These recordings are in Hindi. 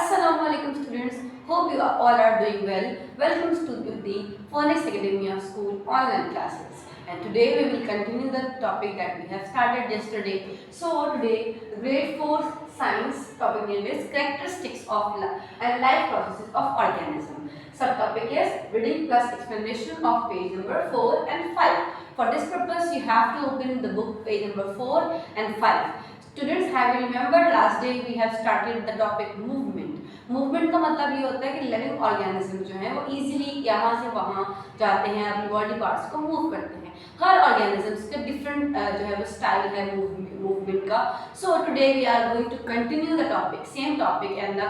Assalamualaikum students. Hope you all are doing well. Welcome to the Phonics Academia School online classes. And today we will continue the topic that we have started yesterday. So today the grade 4 science topic name is characteristics of and life processes of organism. Subtopic is reading plus explanation of page number 4 and 5. For this purpose you have to open the book page number 4 and 5. Students, have you remembered last day we have started the topic movement. Movement का मतलब ये होता है कि लिविंग ऑर्गेनिज्म जो है वो इजीली यहाँ से वहाँ जाते हैं, अपनी बॉडी पार्ट्स को मूव करते हैं. हर ऑर्गेनिजम्स का डिफरेंट जो है वो स्टाइल है मूवमेंट का. So today we are going to continue the topic, same topic, and the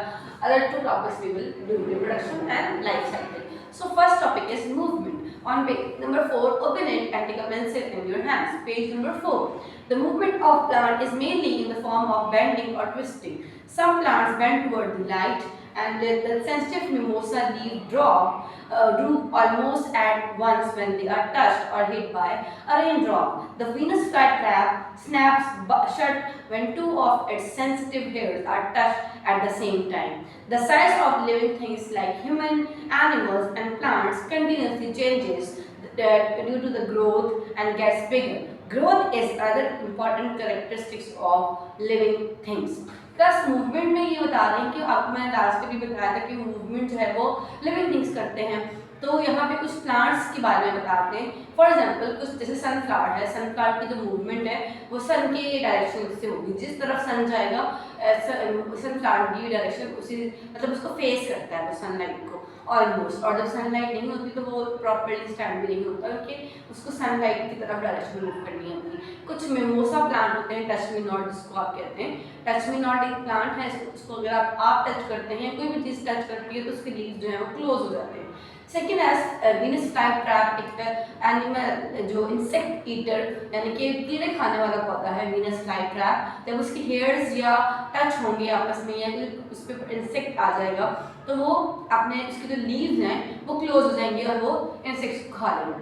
other two topics we will do reproduction and life cycle. So first topic is movement. On page number 4, open it and take a pencil in your hands. Page number 4. The movement of plant is mainly in the form of bending or twisting. Some plants bend toward the light, and the sensitive mimosa leaf droop almost at once when they are touched or hit by a raindrop. The Venus flytrap snaps shut when two of its sensitive hairs are touched at the same time. The size of living things like human, animals, and plants continuously changes due to the growth and gets bigger. Growth is another important characteristics of living things. Plus movement में ये बता रहे हैं कि आपको मैंने लास्ट में भी बताया था कि मूवमेंट जो है वो लिविंग थिंग्स करते हैं. तो यहाँ पे कुछ प्लांट्स के बारे में बताते हैं. फॉर एग्जांपल कुछ जैसे सनफ्लावर है, सनफ्लावर की जो मूवमेंट है वो सन के डायरेक्शन से होगी. जिस तरफ सन जाएगा सनफ्लावर की डायरेक्शन उसी मतलब उसको फेस करता है वो सनलाइट को ऑलमोस्ट. और जब सनलाइट नहीं होती तो वो प्रॉपर्ली स्टैंड भी नहीं होता क्योंकि उसको सनलाइट की तरफ डायरेक्शन मूव करनी होती. कुछ मिमोसा प्लांट होते हैं, टच मी नॉट जिसको आप कहते हैं. टच मी नॉट एक प्लांट है, उसको अगर आप टच करते हैं, कोई भी चीज़ टच करती है तो उसके लीव्स जो है वो क्लोज हो जाते हैं. सेकेंड है वीनस फ्लाईट्रैप, एक एनिमल जो इंसेक्ट ईटर यानी कि कीड़े खाने वाला पौधा है वीनस फ्लाईट्रैप. जब उसके हेयर्स या टच होंगे आपस में या कोई उस पर इंसेक्ट आ जाएगा तो वो अपने उसके जो लीव्स हैं वो क्लोज हो जाएंगे और वो इंसेक्ट्स को खा लेंगे.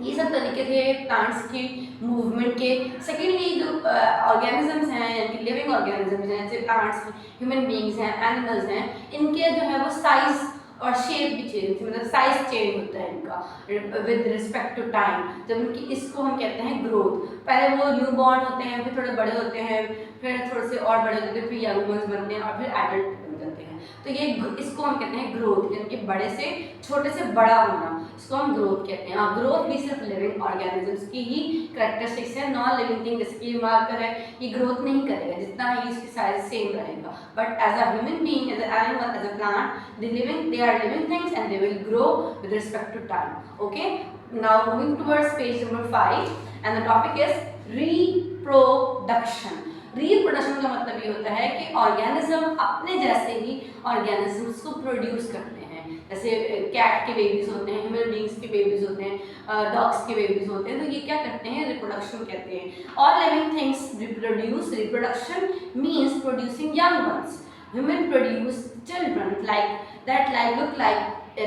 ये सब तरीके थे प्लांट्स की मूवमेंट के. सेकेंडली जो ऑर्गेनिजम्स हैं यानी कि लिविंग ऑर्गेनिजम्स हैं जैसे प्लांट्स, ह्यूमन बींग्स हैं, एनिमल्स हैं, इनके जो है वो साइज और शेप भी चेंज मतलब साइज चेंज होता है इनका विद रिस्पेक्ट टू टाइम. जब उनकी इसको हम कहते हैं ग्रोथ. पहले वो न्यू बॉर्न होते हैं, फिर थोड़े बड़े होते हैं, फिर थोड़े से और बड़े होते हैं, फिर यंग वंस बनते हैं और फिर एडल्ट बन जाते हैं. तो ये इसको हम कहते हैं ग्रोथ, यानी कि बड़े से छोटे से बड़ा होना, इसको हम ग्रोथ कहते हैं. ग्रोथ भी सिर्फ लिविंग ऑर्गेनिजम्स की ही करेक्टरिस्टिक्स है. नॉन लिविंग थिंग जैसे कि मार्कर है ये ग्रोथ नहीं करेगा, जितना है इसकी साइज सेम रहेगा. But as a human being, as a animal, as a plant, they are living things and they will grow with respect to time. Okay, now moving towards page number 5 and the topic is reproduction. Reproduction का मतलब ये होता है कि ऑर्गेनिज्म अपने जैसे ही ऑर्गेनिजम्स को प्रोड्यूस करते हैं. जैसे कैट के बेबीज होते हैं, ह्यूमन बींग्स के बेबीज होते हैं, डॉग्स के बेबीज होते हैं. तो ये क्या करते हैं? रिप्रोडक्शन कहते हैं. All living things reproduce. Reproduction means producing young once. Women produce children that look like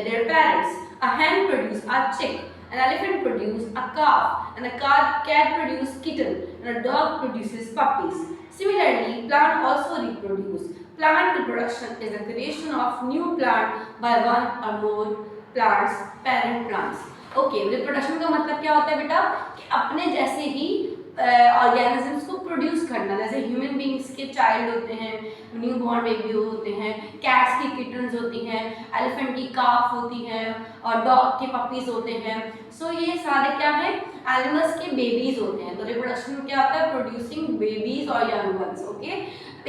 their parents. A hen produces a chick. An elephant produces a calf. And a cat produces kitten. And a dog produces puppies. Similarly, plants also reproduce. Plant reproduction is the creation of new plant by one or more plants, parent plants. Okay, reproduction का मतलब क्या होता है बेटा? कि अपने जैसे ही ऑर्गेनिजम्स को प्रोड्यूस करना. जैसे ह्यूमन बींग्स के चाइल्ड होते हैं, न्यू बॉर्न बेबी होते हैं, कैट्स की किटन्स होती हैं, एलिफेंट की काफ होती हैं और डॉग के पपीज होते हैं. सो ये सारे क्या है? एनिमल्स के बेबीज होते हैं. तो रिप्रोडक्शन क्या होता है? प्रोड्यूसिंग बेबीज और young ones. Okay,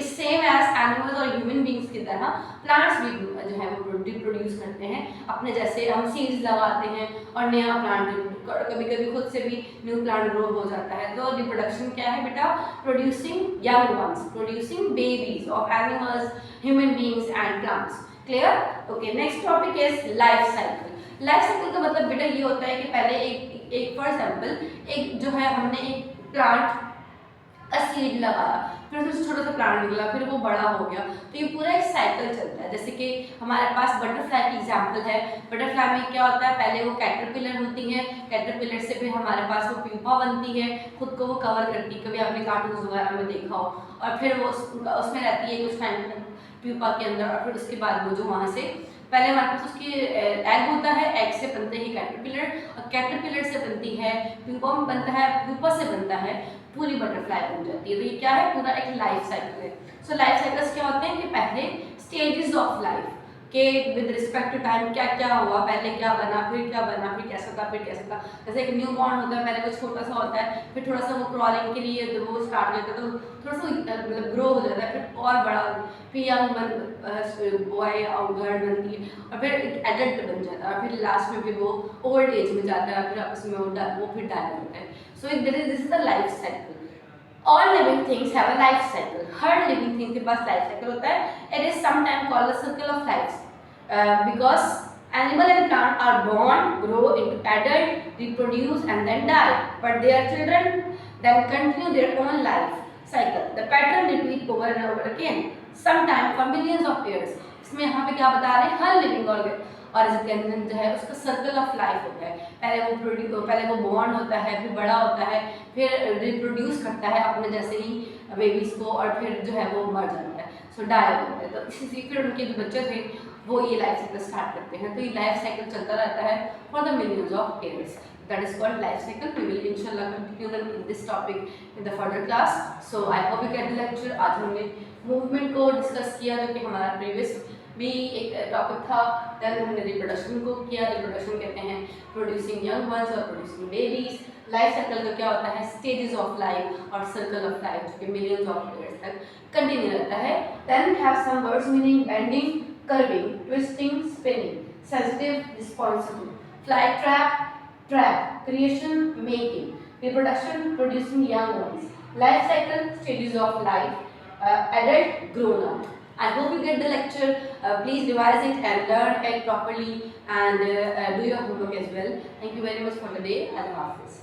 same as animals और ह्यूमन बींग्स की तरह प्लांट्स भी जो है वो रिप्रोड्यूस करते हैं अपने जैसे. हम सीड्स लगाते हैं और नया प्लांट, कभी कभी खुद से भी न्यू प्लांट ग्रो हो जाता है. तो रिप्रोडक्शन क्या है बेटा? Producing young once, producing babies of animals, human beings and plants. Clear? Okay, next topic is life cycle. Life cycle का मतलब बेटा ये होता है कि पहले एक फॉर एग्जाम्पल एक जो है हमने एक प्लांट का सीड लगाया, फिर उसमें छोटा सा प्लांट निकला, फिर वो बड़ा हो गया. तो ये पूरा एक साइकिल चलता है. जैसे कि हमारे पास बटरफ्लाई की एग्जांपल है. बटरफ्लाई में क्या होता है? पहले वो कैटरपिलर होती है, कैटरपिलर से फिर हमारे पास वो प्यूपा बनती है, खुद को वो कवर करती है. कभी आपने कार्टून्स वगैरह में देखा हो. और फिर वो उसमें रहती है कुछ टाइम प्यूपा के अंदर, और फिर उसके बाद वो जो वहाँ से पहले हमारे पास उसकी एग होता है, एग से बनते हैं कैटरपिलर, और कैटरपिलर से बनती है प्यूपा में बनता है, प्यूपा से बनता है पूरी बटरफ्लाई बन जाती है। तो ये क्या है, पूरा एक लाइफ साइकिल है। सो लाइफ साइकिल्स क्या होते हैं कि पहले स्टेजेस ऑफ लाइफ के विद रिस्पेक्ट टू टाइम क्या क्या हुआ, पहले क्या बना, फिर क्या बना, फिर कैसा था, फिर कैसा था। जैसे एक न्यू बॉर्न होता है, पहले वो छोटा सा होता है, फिर थोड़ा सा वो क्रॉलिंग के लिए जब वो स्टार्ट करता है तो थोड़ा सा मतलब ग्रो हो जाता है, फिर और बड़ा, फिर यंग बॉय और गर्ल बनती है, और फिर एक एडल्ट बन जाता है, और फिर लास्ट में फिर वो ओल्ड एज में जाता है, फिर आपस में वो फिर डाई होता है। So this is the life cycle. All living things have a life cycle. Her living thing के पास life cycle होता है. It is sometimes called the circle of life, because animal and plant are born, grow into adult, reproduce and then die. But their children then continue their own life cycle. The pattern repeat over and over again. Sometimes for millions of years. इसमें यहाँ पे क्या बता रहे हैं, हर living ऑर्गेनिज्म जो है उसका सर्कल ऑफ लाइफ होता है। पहले वो बॉर्न होता है, फिर बड़ा होता है, फिर रिप्रोड्यूस करता है अपने जैसे ही बेबीज़ को, और फिर जो है वो मर जाता है, सो डाई होता है। तो इसी से फिर उनके जो बच्चे थे वो ये लाइफ साइकिल स्टार्ट करते हैं। तो ये लाइफ साइकिल चलता रहता है for the millions of years. That is called life cycle. We will inshallah continue in this topic in the further class. So I hope you get the lecture. आज हमने मूवमेंट को डिस्कस किया जो कि हमारा प्रीवियस भी एक टॉपिक था। देन हमने रिप्रोडक्शन को किया। रिप्रोडक्शन कहते हैं प्रोड्यूसिंग यंग वंस और प्रोड्यूसिंग बेबीज। लाइफ साइकिल का क्या होता है, स्टेजेस ऑफ लाइफ और सर्कल ऑफ लाइफ जो कि मिलियंस ऑफ ईयर्स तक कंटिन्यू रहता है। Then have some words meaning bending, curving, twisting, spinning, sensitive, responsible, fly trap, trap, creation, making, reproduction, producing young ones, life cycle, stages of life, adult, grown up. I hope you get the lecture. Please revise it and learn it properly, and do your homework as well. Thank you very much for the day. Allah Hafiz.